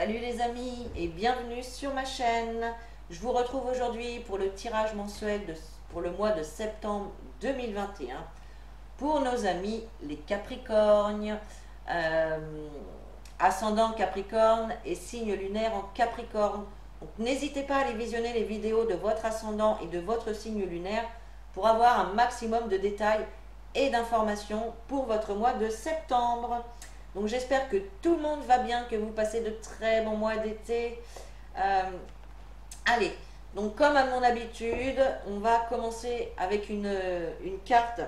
Salut les amis et bienvenue sur ma chaîne. Je vous retrouve aujourd'hui pour le tirage mensuel pour le mois de septembre 2021 pour nos amis les Capricornes, ascendant Capricorne et signe lunaire en Capricorne. Donc n'hésitez pas à aller visionner les vidéos de votre ascendant et de votre signe lunaire pour avoir un maximum de détails et d'informations pour votre mois de septembre. Donc j'espère que tout le monde va bien, que vous passez de très bons mois d'été. Allez, donc comme à mon habitude, on va commencer avec une carte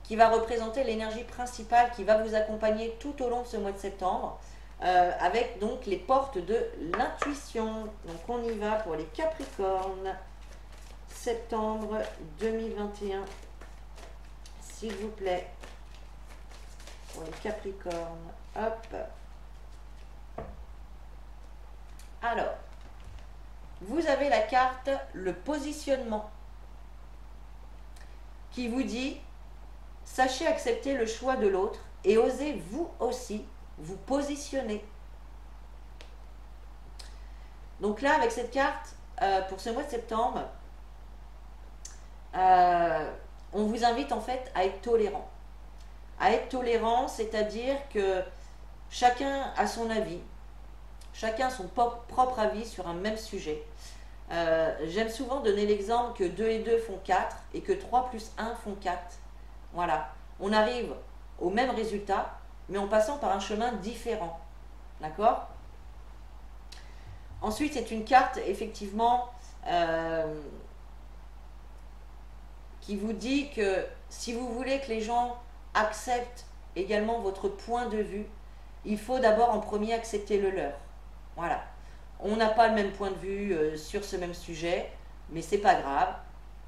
qui va représenter l'énergie principale qui va vous accompagner tout au long de ce mois de septembre, avec donc les portes de l'intuition. Donc on y va pour les Capricornes, septembre 2021, s'il vous plaît, pour les Capricornes. Hop. Alors, vous avez la carte le positionnement qui vous dit sachez accepter le choix de l'autre et osez vous aussi vous positionner. Donc là, avec cette carte, pour ce mois de septembre, on vous invite en fait à être tolérant. À être tolérant, c'est-à-dire que chacun a son avis, chacun a son propre avis sur un même sujet. J'aime souvent donner l'exemple que 2 et 2 font 4 et que 3 plus 1 font 4. Voilà, on arrive au même résultat, mais en passant par un chemin différent. D'accord? Ensuite, c'est une carte, effectivement, qui vous dit que si vous voulez que les gens acceptent également votre point de vue, il faut d'abord en premier accepter le leur. Voilà. On n'a pas le même point de vue sur ce même sujet, mais c'est pas grave.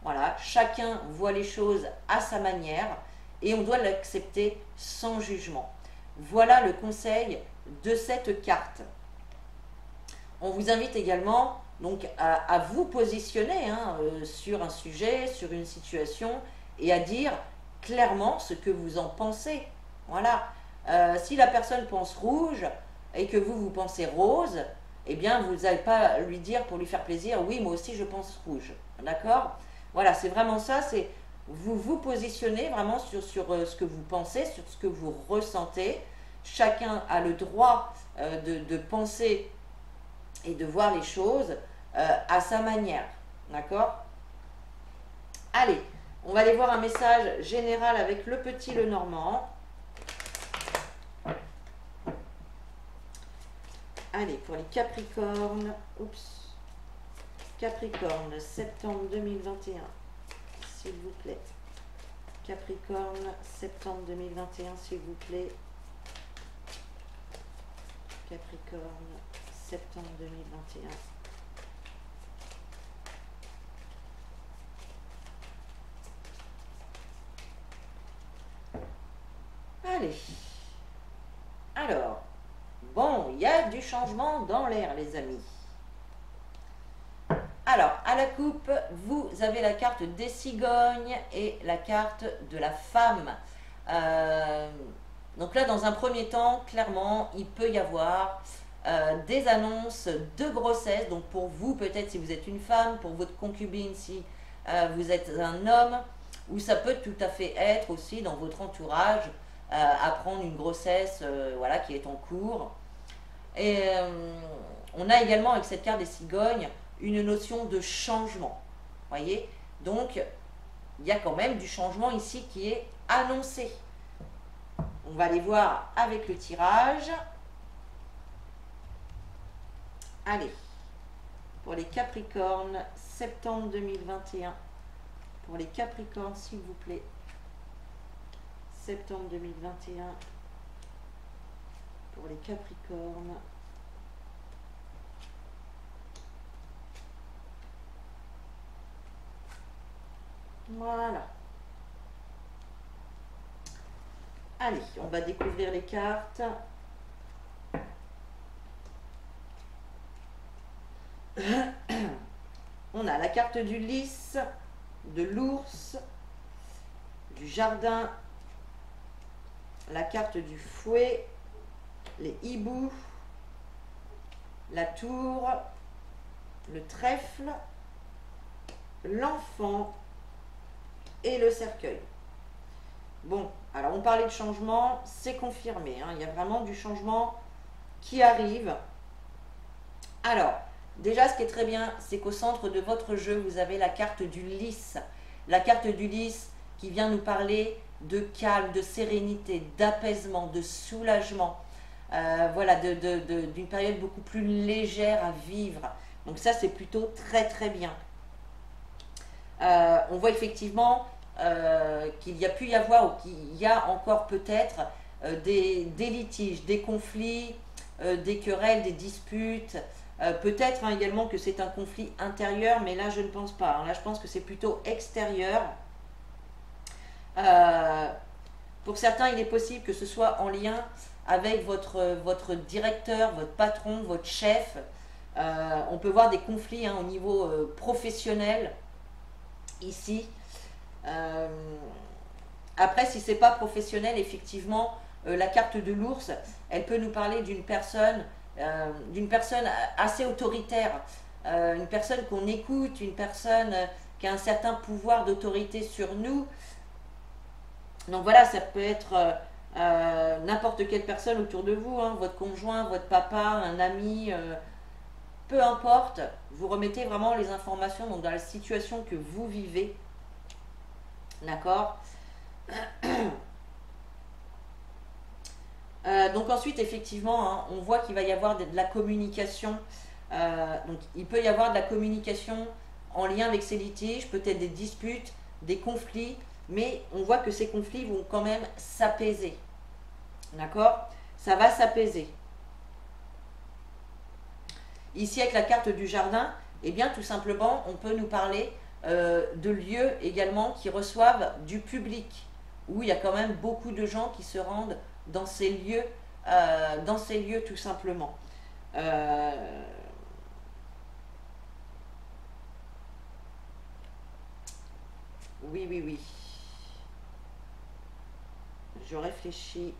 Voilà, chacun voit les choses à sa manière et on doit l'accepter sans jugement. Voilà le conseil de cette carte. On vous invite également donc à vous positionner sur un sujet, sur une situation et à dire clairement ce que vous en pensez. Voilà. Si la personne pense rouge et que vous pensez rose, eh bien vous n'allez pas lui dire pour lui faire plaisir, oui moi aussi je pense rouge. D'accord? Voilà, c'est vraiment ça, c'est vous vous positionnez vraiment sur ce que vous pensez, sur ce que vous ressentez. Chacun a le droit de penser et de voir les choses à sa manière. D'accord? Allez, on va aller voir un message général avec le petit Lenormand. Allez, pour les Capricornes, oups, Capricorne, septembre 2021, s'il vous plaît. Capricorne, septembre 2021, s'il vous plaît. Capricorne, septembre 2021. Allez. Alors, bon, il y a du changement dans l'air, les amis. Alors, à la coupe, vous avez la carte des cigognes et la carte de la femme. Donc là, dans un premier temps, clairement, il peut y avoir des annonces de grossesse. Donc pour vous, peut-être si vous êtes une femme, pour votre concubine, si vous êtes un homme, ou ça peut tout à fait être aussi dans votre entourage, apprendre une grossesse voilà, qui est en cours. Et on a également avec cette carte des cigognes une notion de changement. Voyez? Donc, il y a quand même du changement ici qui est annoncé. On va aller voir avec le tirage. Allez, pour les Capricornes, septembre 2021. Pour les Capricornes, s'il vous plaît. Septembre 2021. Pour les Capricornes. Voilà. Allez, on va découvrir les cartes. On a la carte du lys, de l'ours, du jardin, la carte du fouet, les hiboux, la tour, le trèfle, l'enfant et le cercueil. Bon, alors on parlait de changement, c'est confirmé, hein, il y a vraiment du changement qui arrive. Alors, déjà ce qui est très bien, c'est qu'au centre de votre jeu, vous avez la carte du lys. La carte du lys qui vient nous parler de calme, de sérénité, d'apaisement, de soulagement. Voilà, d'une période beaucoup plus légère à vivre. Donc ça, c'est plutôt très très bien. On voit effectivement qu'il y a pu y avoir, ou qu'il y a encore peut-être des litiges, des conflits, des querelles, des disputes. Peut-être hein, également que c'est un conflit intérieur, mais là je ne pense pas. Hein. Là je pense que c'est plutôt extérieur. Pour certains, il est possible que ce soit en lien avec votre directeur, votre patron, votre chef. On peut voir des conflits hein, au niveau professionnel ici. Après, si c'est pas professionnel, effectivement, la carte de l'ours, elle peut nous parler d'une personne assez autoritaire, une personne qu'on écoute, une personne qui a un certain pouvoir d'autorité sur nous. Donc voilà, ça peut être n'importe quelle personne autour de vous, hein, votre conjoint, votre papa, un ami, peu importe, vous remettez vraiment les informations donc, dans la situation que vous vivez. D'accord. Donc ensuite, effectivement, hein, on voit qu'il va y avoir de la communication. Donc il peut y avoir de la communication en lien avec ces litiges, peut-être des disputes, des conflits, mais on voit que ces conflits vont quand même s'apaiser. D'accord. Ça va s'apaiser. Ici, avec la carte du jardin, eh bien, tout simplement, on peut nous parler de lieux également qui reçoivent du public, où il y a quand même beaucoup de gens qui se rendent dans ces lieux tout simplement. Oui, oui, oui. Je réfléchis.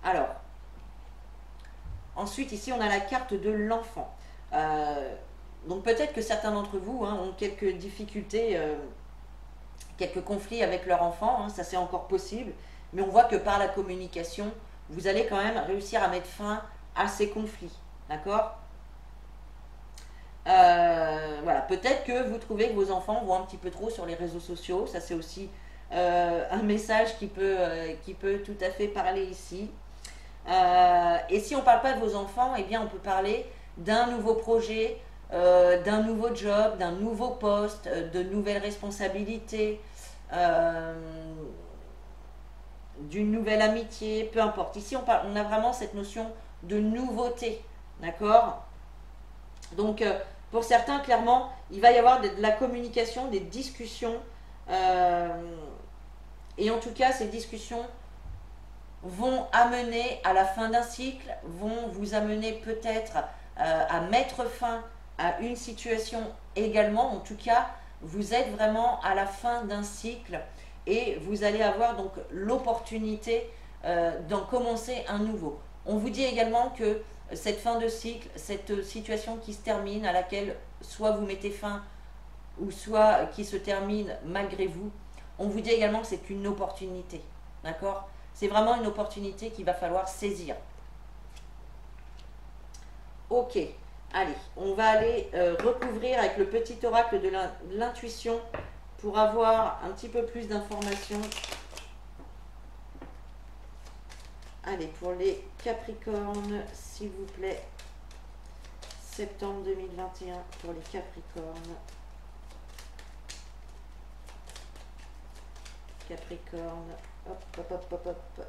Alors, ensuite, ici, on a la carte de l'enfant. Donc peut-être que certains d'entre vous hein, ont quelques difficultés, quelques conflits avec leur enfant, hein, ça c'est encore possible, mais on voit que par la communication, vous allez quand même réussir à mettre fin à ces conflits. D'accord. Voilà, peut-être que vous trouvez que vos enfants vont un petit peu trop sur les réseaux sociaux, ça c'est aussi un message qui peut tout à fait parler ici. Et si on ne parle pas de vos enfants, eh bien on peut parler d'un nouveau projet, d'un nouveau job, d'un nouveau poste, de nouvelles responsabilités, d'une nouvelle amitié, peu importe. Ici on a vraiment cette notion de nouveauté, d'accord. Donc pour certains, clairement, il va y avoir de la communication, des discussions, et en tout cas ces discussions vont amener à la fin d'un cycle, vont vous amener peut-être à mettre fin à une situation également. En tout cas, vous êtes vraiment à la fin d'un cycle et vous allez avoir donc l'opportunité d'en commencer un nouveau. On vous dit également que cette fin de cycle, cette situation qui se termine, à laquelle soit vous mettez fin ou soit qui se termine malgré vous, on vous dit également que c'est une opportunité. D'accord ? C'est vraiment une opportunité qu'il va falloir saisir. Ok, allez, on va aller recouvrir avec le petit oracle de l'intuition pour avoir un petit peu plus d'informations. Allez, pour les Capricornes, s'il vous plaît. Septembre 2021 pour les Capricornes. Capricorne, hop, hop, hop, hop, hop.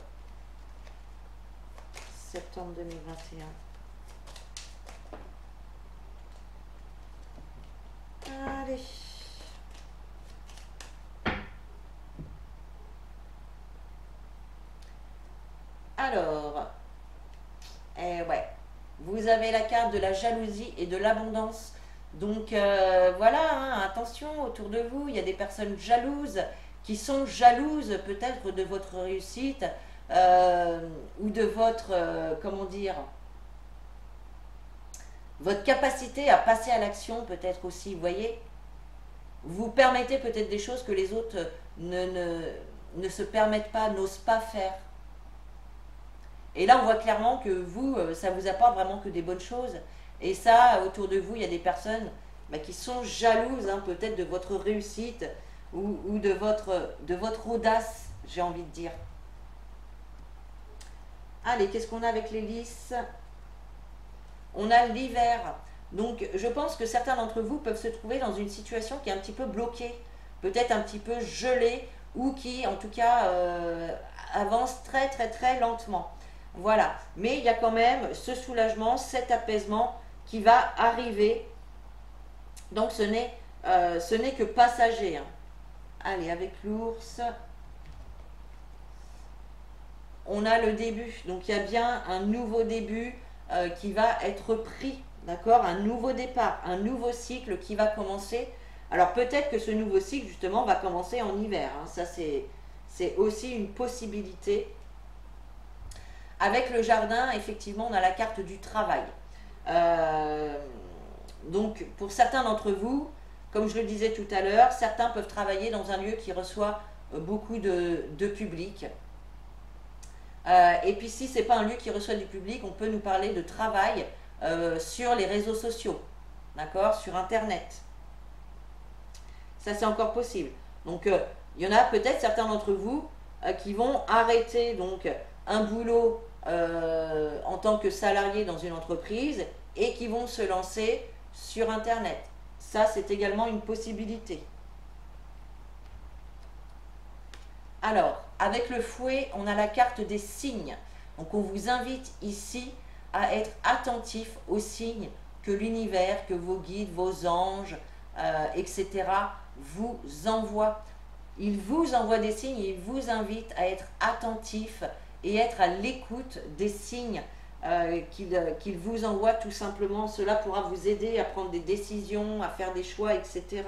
Septembre 2021. Allez. Alors, ouais, vous avez la carte de la jalousie et de l'abondance. Donc voilà, hein, attention, autour de vous, il y a des personnes jalouses qui sont jalouses peut-être de votre réussite, ou de votre, comment dire, votre capacité à passer à l'action peut-être aussi, vous voyez. Vous permettez peut-être des choses que les autres ne se permettent pas, n'osent pas faire. Et là, on voit clairement que vous, ça vous apporte vraiment que des bonnes choses. Et ça, autour de vous, il y a des personnes qui sont jalouses peut-être de votre réussite ou de votre audace, j'ai envie de dire. Allez, qu'est-ce qu'on a avec les lys? On a l'hiver. Donc, je pense que certains d'entre vous peuvent se trouver dans une situation qui est un petit peu bloquée, peut-être un petit peu gelée, ou qui, en tout cas, avance très, très, très lentement. Voilà. Mais il y a quand même ce soulagement, cet apaisement qui va arriver. Donc, ce n'est que passager. Allez, avec l'ours, on a le début. Donc, il y a bien un nouveau début qui va être pris. D'accord? Un nouveau départ, un nouveau cycle qui va commencer. Alors, peut-être que ce nouveau cycle, justement, va commencer en hiver. Ça, c'est aussi une possibilité. Avec le jardin, effectivement, on a la carte du travail. Donc, pour certains d'entre vous, comme je le disais tout à l'heure, certains peuvent travailler dans un lieu qui reçoit beaucoup de public. Et puis, si ce n'est pas un lieu qui reçoit du public, on peut nous parler de travail sur les réseaux sociaux, d'accord, sur Internet. Ça, c'est encore possible. Donc, il y en a peut-être certains d'entre vous qui vont arrêter donc un boulot en tant que salarié dans une entreprise et qui vont se lancer sur Internet. Ça, c'est également une possibilité. Alors, avec le fouet, on a la carte des signes. Donc, on vous invite ici à être attentif aux signes que l'univers, que vos guides, vos anges, etc. vous envoient. Ils vous envoient des signes, ils vous invitent à être attentif et être à l'écoute des signes qu'ils vous envoient tout simplement. Cela pourra vous aider à prendre des décisions, à faire des choix, etc.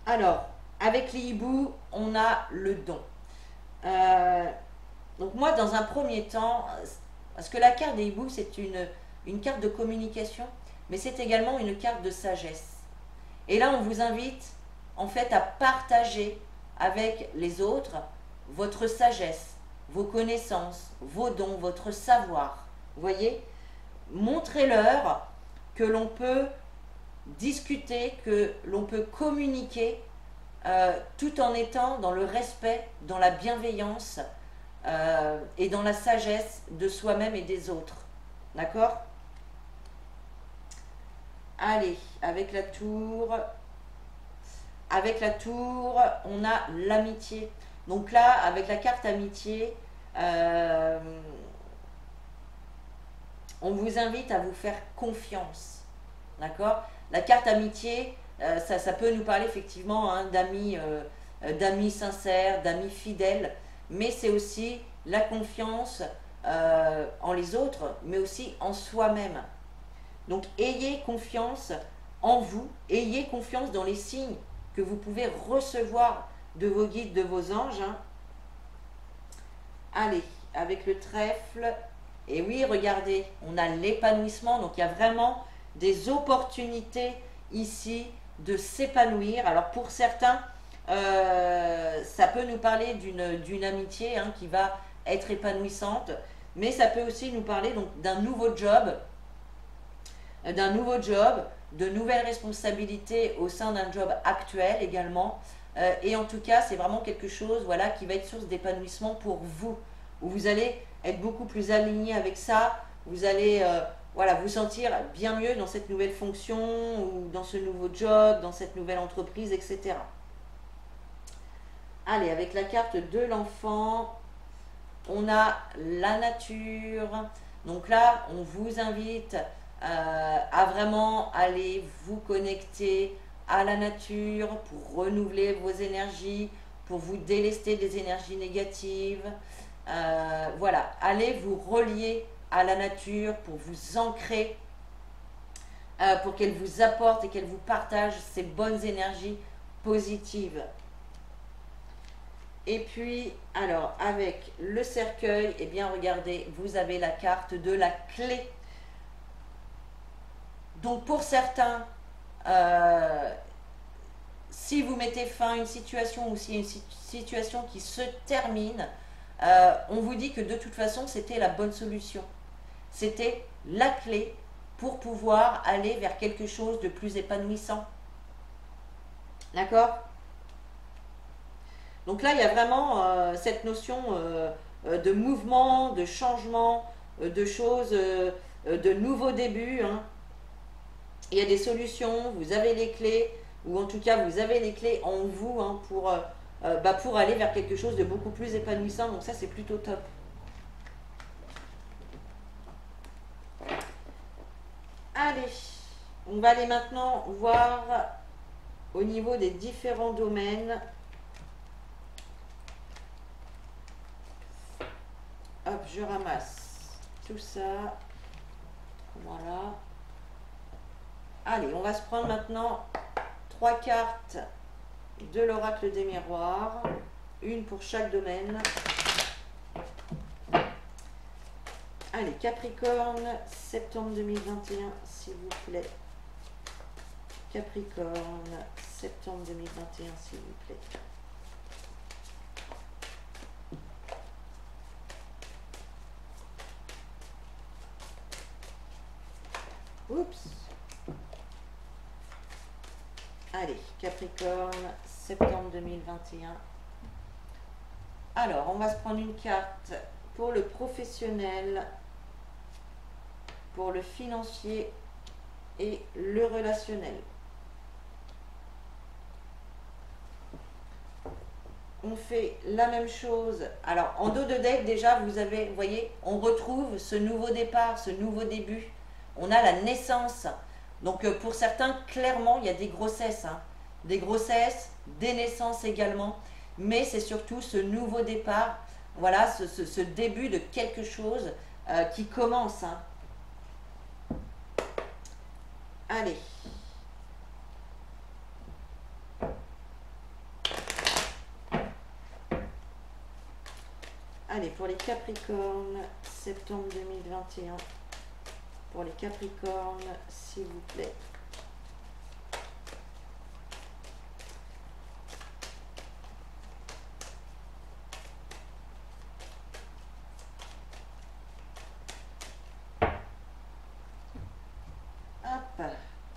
Alors, avec les hiboux, on a le don. Donc moi, dans un premier temps, parce que la carte des hiboux, c'est une carte de communication, mais c'est également une carte de sagesse. Et là, on vous invite en fait à partager avec les autres votre sagesse, vos connaissances, vos dons, votre savoir. Vous voyez? Montrez-leur que l'on peut discuter, que l'on peut communiquer tout en étant dans le respect, dans la bienveillance et dans la sagesse de soi-même et des autres. D'accord? Allez, avec la tour. Avec la tour, on a l'amitié. Donc là, avec la carte amitié, on vous invite à vous faire confiance. D'accord? La carte amitié, ça peut nous parler effectivement d'amis sincères, d'amis fidèles, mais c'est aussi la confiance en les autres, mais aussi en soi-même. Donc ayez confiance en vous, ayez confiance dans les signes que vous pouvez recevoir de vos guides, de vos anges. Allez, avec le trèfle, et oui, regardez, on a l'épanouissement, donc il y a vraiment des opportunités ici de s'épanouir. Alors pour certains, ça peut nous parler d'une amitié qui va être épanouissante, mais ça peut aussi nous parler donc d'un nouveau job, de nouvelles responsabilités au sein d'un job actuel également. Et en tout cas, c'est vraiment quelque chose qui va être source d'épanouissement pour vous, où vous allez être beaucoup plus aligné avec ça, vous allez vous sentir bien mieux dans cette nouvelle fonction, ou dans ce nouveau job, dans cette nouvelle entreprise, etc. Allez, avec la carte de l'enfant, on a la nature. Donc là, on vous invite à vraiment aller vous connecter à la nature pour renouveler vos énergies, pour vous délester des énergies négatives. Allez vous relier à la nature pour vous ancrer, pour qu'elle vous apporte et qu'elle vous partage ces bonnes énergies positives. Et puis, alors, avec le cercueil, eh bien, regardez, vous avez la carte de la clé. Donc, pour certains, si vous mettez fin à une situation ou s'il y a une situation qui se termine, on vous dit que de toute façon, c'était la bonne solution. C'était la clé pour pouvoir aller vers quelque chose de plus épanouissant. D'accord? Donc là, il y a vraiment cette notion de mouvement, de changement, de choses, de nouveaux débuts. Hein. Il y a des solutions, vous avez les clés, ou en tout cas, vous avez les clés en vous hein, pour aller vers quelque chose de beaucoup plus épanouissant. Donc ça, c'est plutôt top. Allez, on va aller maintenant voir au niveau des différents domaines. Hop, je ramasse tout ça. Voilà. Allez, on va se prendre maintenant 3 cartes de l'oracle des miroirs. Une pour chaque domaine. Allez, Capricorne, septembre 2021, s'il vous plaît. Capricorne, septembre 2021, s'il vous plaît. Oups. Allez, Capricorne, septembre 2021. Alors, on va se prendre une carte pour le professionnel, pour le financier et le relationnel. On fait la même chose. Alors, en dos de deck, déjà, vous avez, vous voyez, on retrouve ce nouveau départ, ce nouveau début. On a la naissance. Donc, pour certains, clairement, il y a des grossesses. Hein. Des grossesses, des naissances également. Mais c'est surtout ce nouveau départ, voilà, ce début de quelque chose qui commence. Hein. Allez. Allez, pour les Capricornes, septembre 2021. Pour les Capricornes, s'il vous plaît. Hop,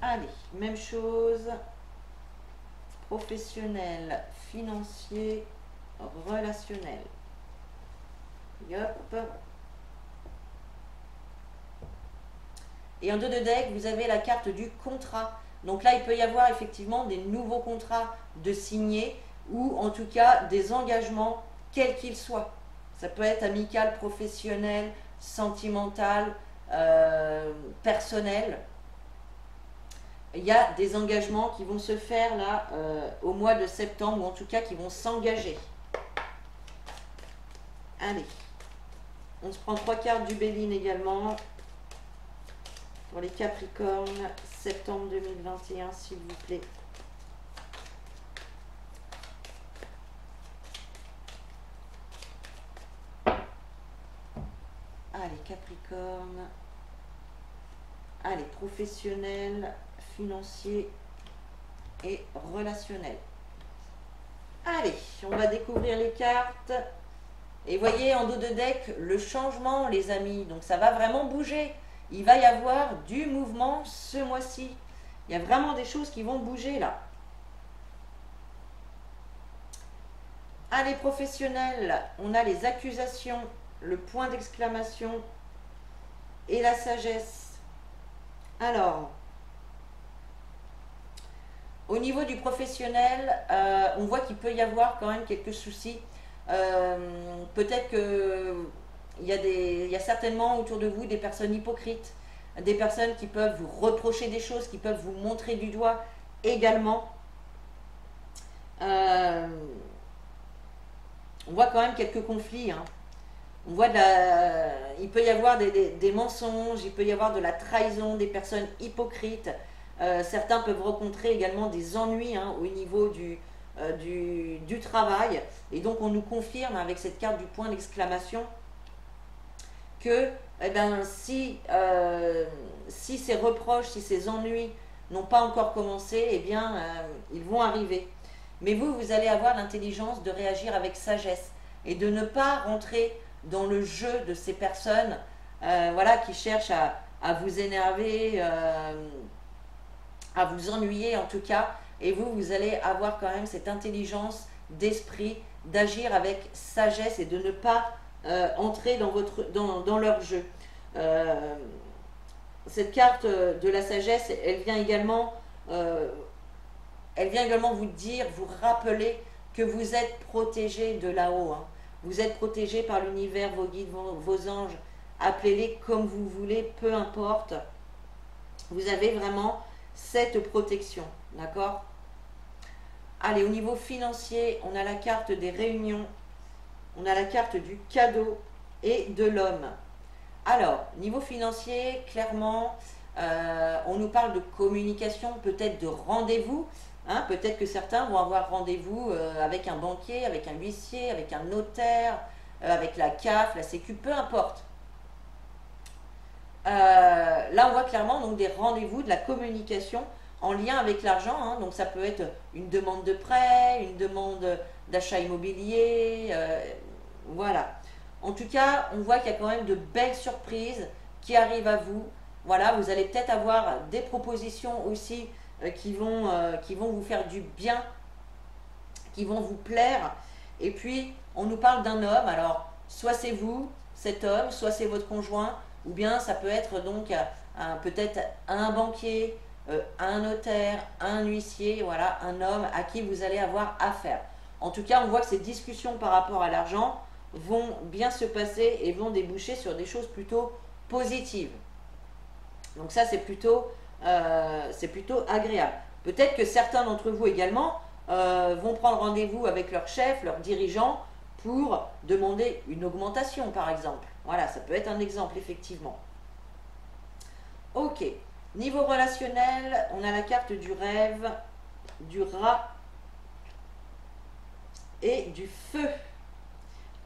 allez, même chose. Professionnel, financier, relationnel. Hop. Et en dos de deck, vous avez la carte du contrat. Donc là, il peut y avoir effectivement des nouveaux contrats de signer ou en tout cas des engagements, quels qu'ils soient. Ça peut être amical, professionnel, sentimental, personnel. Il y a des engagements qui vont se faire là au mois de septembre ou en tout cas qui vont s'engager. Allez, on se prend 3 cartes du Béline également. Pour les Capricornes, septembre 2021, s'il vous plaît. Allez, Capricorne. Allez, professionnel, financier et relationnel. Allez, on va découvrir les cartes. Et voyez, en dos de deck, le changement, les amis. Donc, ça va vraiment bouger. Il va y avoir du mouvement ce mois-ci. Il y a vraiment des choses qui vont bouger là. Allez, professionnels, on a les accusations, le point d'exclamation et la sagesse. Alors, au niveau du professionnel, on voit qu'il peut y avoir quand même quelques soucis. Peut-être que il y a certainement autour de vous des personnes hypocrites, des personnes qui peuvent vous reprocher des choses, qui peuvent vous montrer du doigt également. On voit quand même quelques conflits. Hein. On voit il peut y avoir des mensonges, il peut y avoir de la trahison, des personnes hypocrites. Certains peuvent rencontrer également des ennuis hein, au niveau du travail. Et donc on nous confirme avec cette carte du point d'exclamation que eh ben, si ces reproches, si ces ennuis n'ont pas encore commencé, eh bien ils vont arriver. Mais vous allez avoir l'intelligence de réagir avec sagesse et de ne pas rentrer dans le jeu de ces personnes voilà, qui cherchent à vous énerver, à vous ennuyer en tout cas. Et vous allez avoir quand même cette intelligence d'esprit d'agir avec sagesse et de ne pas entrer dans leur jeu. Cette carte de la sagesse, elle vient également vous dire, vous rappeler que vous êtes protégé de là-haut. Hein. Vous êtes protégé par l'univers, vos guides, vos anges. Appelez-les comme vous voulez, peu importe. Vous avez vraiment cette protection. D'accord ? Allez, au niveau financier, on a la carte des réunions. On a la carte du cadeau et de l'homme. Alors, niveau financier, clairement, on nous parle de communication, peut-être de rendez-vous. Hein, peut-être que certains vont avoir rendez-vous avec un banquier, avec un huissier, avec un notaire, avec la CAF, la Sécu, peu importe. Là, on voit clairement donc, des rendez-vous, de la communication en lien avec l'argent. Hein, donc, ça peut être une demande de prêt, une demande d'achat immobilier. Voilà. En tout cas, on voit qu'il y a quand même de belles surprises qui arrivent à vous. Voilà, vous allez peut-être avoir des propositions aussi qui vont vous faire du bien, qui vont vous plaire. Et puis, on nous parle d'un homme. Alors, soit c'est vous, cet homme, soit c'est votre conjoint, ou bien ça peut être donc peut-être un banquier, un notaire, un huissier, voilà, un homme à qui vous allez avoir affaire. En tout cas, on voit que ces discussions par rapport à l'argent vont bien se passer et vont déboucher sur des choses plutôt positives. Donc ça, c'est plutôt agréable. Peut-être que certains d'entre vous également vont prendre rendez-vous avec leur chef, leur dirigeant, pour demander une augmentation, par exemple. Voilà, ça peut être un exemple, effectivement. Ok. Niveau relationnel, on a la carte du rêve, du rat et du feu.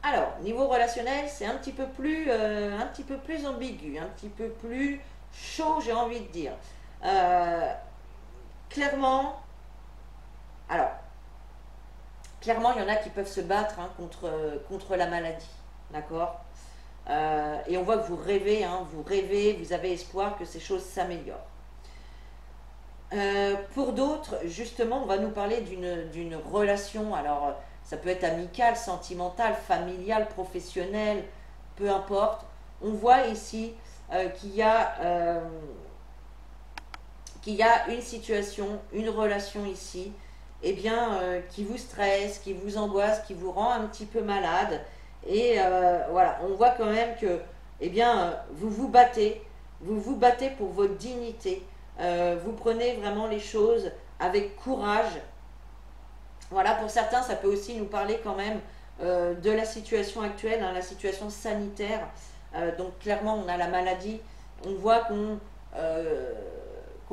Alors, niveau relationnel, c'est un petit peu plus ambigu, un petit peu plus chaud, j'ai envie de dire. Clairement, il y en a qui peuvent se battre hein, contre la maladie, d'accord. Et on voit que vous rêvez, vous avez espoir que ces choses s'améliorent. Pour d'autres, justement, on va nous parler d'une relation, alors ça peut être amicale, sentimentale, familiale, professionnelle, peu importe. On voit ici qu'il y a une situation, une relation ici, eh bien, qui vous stresse, qui vous angoisse, qui vous rend un petit peu malade. Et voilà, on voit quand même que, eh bien, vous vous battez pour votre dignité. Vous prenez vraiment les choses avec courage. Voilà, pour certains, ça peut aussi nous parler quand même de la situation actuelle, hein, la situation sanitaire. Donc clairement, on a la maladie. On voit qu'on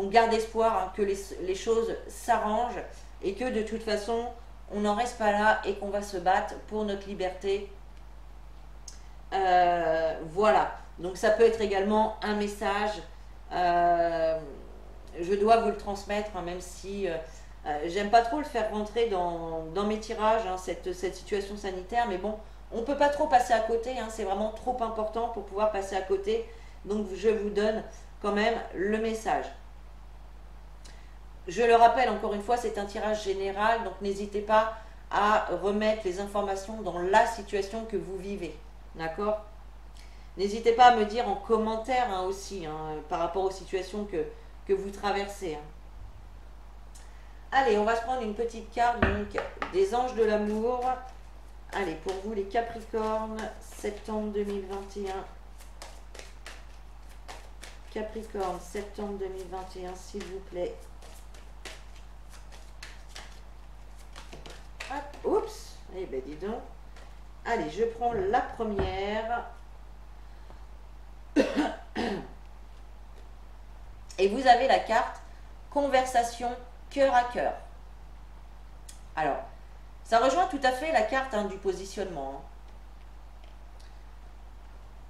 garde espoir hein, que les choses s'arrangent et que de toute façon, on n'en reste pas là et qu'on va se battre pour notre liberté. Voilà, donc ça peut être également un message. Je dois vous le transmettre, hein, même si j'aime pas trop le faire rentrer dans mes tirages, hein, cette situation sanitaire, mais bon, on peut pas trop passer à côté, hein, c'est vraiment trop important pour pouvoir passer à côté, donc je vous donne quand même le message. Je le rappelle encore une fois, c'est un tirage général, donc n'hésitez pas à remettre les informations dans la situation que vous vivez, d'accord? N'hésitez pas à me dire en commentaire hein, aussi, hein, par rapport aux situations que vous traversez. Hein. Allez, on va se prendre une petite carte donc, des anges de l'amour. Allez, pour vous les Capricornes, septembre 2021. Capricorne, septembre 2021, s'il vous plaît. Hop, oups, eh ben dis donc. Allez, je prends la première. Et vous avez la carte conversation cœur à cœur. Alors, Ça rejoint tout à fait la carte du positionnement, hein.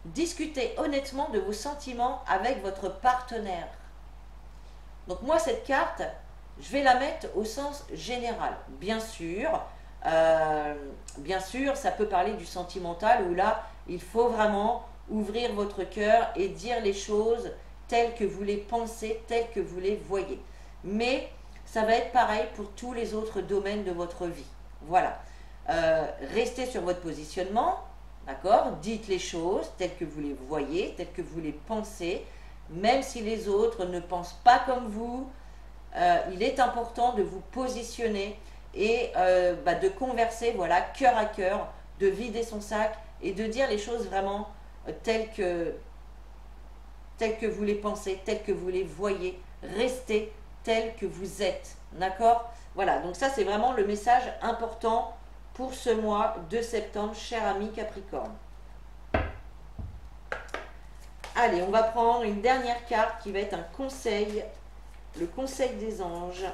Discutez honnêtement de vos sentiments avec votre partenaire. Donc moi, cette carte, je vais la mettre au sens général. Bien sûr, ça peut parler du sentimental où là, il faut vraiment ouvrir votre cœur et dire les choses telles que vous les pensez, telles que vous les voyez. Mais ça va être pareil pour tous les autres domaines de votre vie. Voilà. Restez sur votre positionnement, d'accord? Dites les choses telles que vous les voyez, telles que vous les pensez, même si les autres ne pensent pas comme vous. Il est important de vous positionner et de converser, voilà, cœur à cœur, de vider son sac et de dire les choses vraiment telles que vous les pensez, telles que vous les voyez. Restez tels que vous êtes, d'accord? Voilà, donc ça c'est vraiment le message important pour ce mois de septembre, cher ami Capricorne. Allez, on va prendre une dernière carte qui va être un conseil, le conseil des anges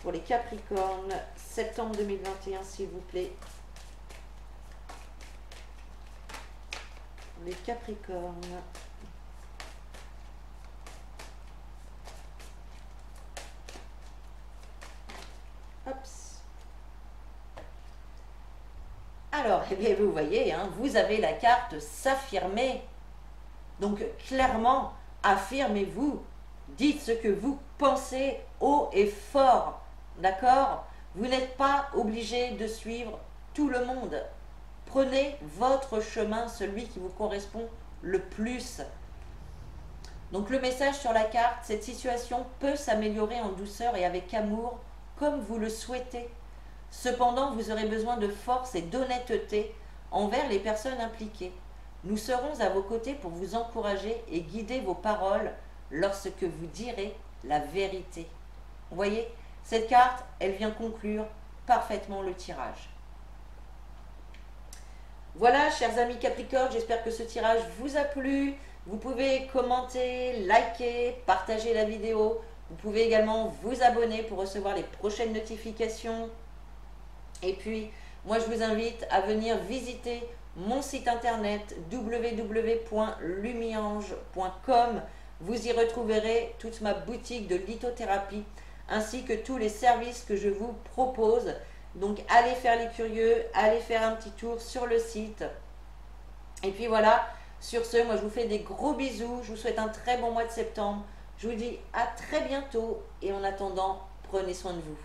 pour les Capricornes, septembre 2021, s'il vous plaît. Les Capricornes. Hops. Alors, eh bien, vous voyez, hein, vous avez la carte s'affirmer. Donc, clairement, affirmez-vous. Dites ce que vous pensez haut et fort. D'accord? Vous n'êtes pas obligé de suivre tout le monde. Prenez votre chemin, celui qui vous correspond le plus. Donc, le message sur la carte, cette situation peut s'améliorer en douceur et avec amour, comme vous le souhaitez. Cependant, vous aurez besoin de force et d'honnêteté envers les personnes impliquées. Nous serons à vos côtés pour vous encourager et guider vos paroles lorsque vous direz la vérité. Vous voyez, cette carte, elle vient conclure parfaitement le tirage. Voilà, chers amis Capricorne, j'espère que ce tirage vous a plu. Vous pouvez commenter, liker, partager la vidéo. Vous pouvez également vous abonner pour recevoir les prochaines notifications. Et puis, moi je vous invite à venir visiter mon site internet www.lumiange.com. Vous y retrouverez toute ma boutique de lithothérapie ainsi que tous les services que je vous propose. Donc allez faire les curieux, allez faire un petit tour sur le site. Et puis voilà, sur ce, moi je vous fais des gros bisous. Je vous souhaite un très bon mois de septembre. Je vous dis à très bientôt et en attendant, prenez soin de vous.